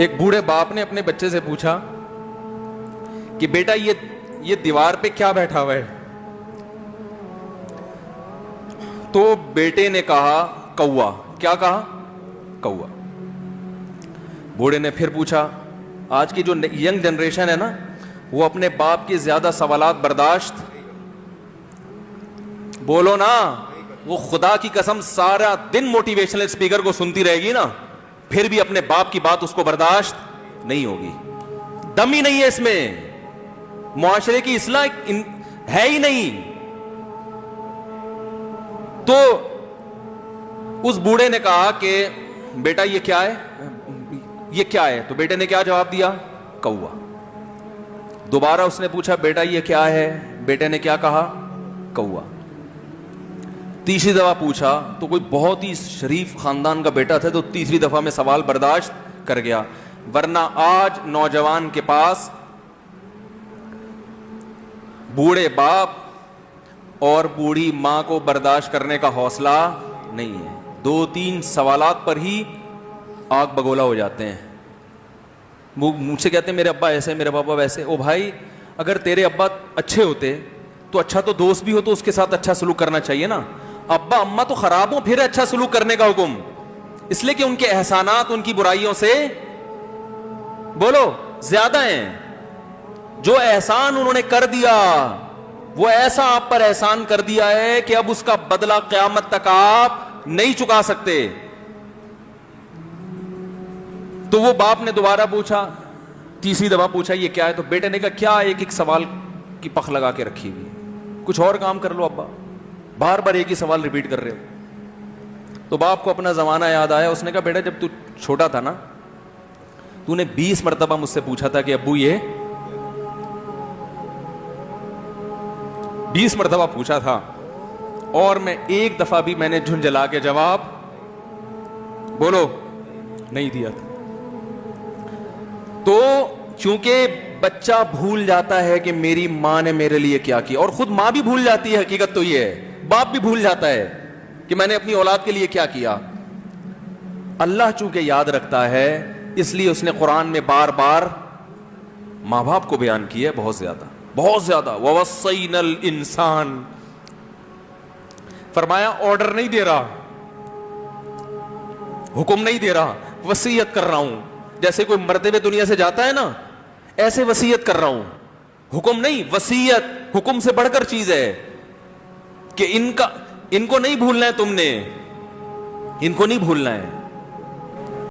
ایک بوڑھے باپ نے اپنے بچے سے پوچھا کہ بیٹا یہ دیوار پہ کیا بیٹھا ہوا ہے؟ تو بیٹے نے کہا کوا. کیا کہا؟ کوا. بوڑھے نے پھر پوچھا. آج کی جو ینگ جنریشن ہے نا, وہ اپنے باپ کی زیادہ سوالات برداشت, بولو نا, وہ خدا کی قسم سارا دن موٹیویشنل اسپیکر کو سنتی رہے گی نا, پھر بھی اپنے باپ کی بات اس کو برداشت نہیں ہوگی. دم ہی نہیں ہے اس میں, معاشرے کی اصلاح ہے ہی نہیں. تو اس بوڑھے نے کہا کہ بیٹا یہ کیا ہے, یہ کیا ہے؟ تو بیٹے نے کیا جواب دیا؟ کوا. دوبارہ اس نے پوچھا بیٹا یہ کیا ہے؟ بیٹے نے کیا کہا؟ کوا. تیسری دفعہ پوچھا تو کوئی بہت ہی شریف خاندان کا بیٹا تھا, تو تیسری دفعہ میں سوال برداشت کر گیا. ورنہ آج نوجوان کے پاس بوڑھے باپ اور بوڑھی ماں کو برداشت کرنے کا حوصلہ نہیں ہے. 2-3 سوالات پر ہی آگ بگولا ہو جاتے ہیں. وہ مجھ سے کہتے ہیں میرے ابا ایسے, میرے پاپا ویسے. او بھائی, اگر تیرے ابا اچھے ہوتے تو اچھا تو دوست بھی ہو تو اس کے ساتھ اچھا سلوک کرنا چاہیے نا. ابا اما تو خراب ہوں, پھر اچھا سلوک کرنے کا حکم, اس لیے کہ ان کے احسانات ان کی برائیوں سے بولو زیادہ ہیں. جو احسان انہوں نے کر دیا وہ ایسا آپ پر احسان کر دیا ہے کہ اب اس کا بدلہ قیامت تک آپ نہیں چکا سکتے. تو وہ باپ نے دوبارہ پوچھا, تیسری دفعہ پوچھا یہ کیا ہے؟ تو بیٹے نے کہا کیا ایک سوال کی پخ لگا کے رکھی ہوئی, کچھ اور کام کر لو ابا, بار بار ایک ہی سوال ریپیٹ کر رہے ہو. تو باپ کو اپنا زمانہ یاد آیا. اس نے کہا بیٹا جب تو چھوٹا تھا نا, تو نے 20 مرتبہ مجھ سے پوچھا تھا کہ ابو یہ 20 مرتبہ پوچھا تھا, اور میں ایک دفعہ بھی میں نے جھنجھلا کے جواب بولو نہیں دیا تھا. تو چونکہ بچہ بھول جاتا ہے کہ میری ماں نے میرے لیے کیا کیا, اور خود ماں بھی بھول جاتی ہے, حقیقت تو یہ ہے, باپ بھی بھول جاتا ہے کہ میں نے اپنی اولاد کے لیے کیا کیا. اللہ چونکہ یاد رکھتا ہے اس لیے اس نے قرآن میں بار بار ماں باپ کو بیان کیا ہے, بہت زیادہ بہت زیادہ. وَوَصَّيْنَا الْإِنسَانَ, فرمایا آرڈر نہیں دے رہا, حکم نہیں دے رہا, وصیت کر رہا ہوں. جیسے کوئی مرتے ہوئے دنیا سے جاتا ہے نا, ایسے وصیت کر رہا ہوں, حکم نہیں. وصیت حکم سے بڑھ کر چیز ہے کہ ان کو نہیں بھولنا ہے, تم نے ان کو نہیں بھولنا ہے.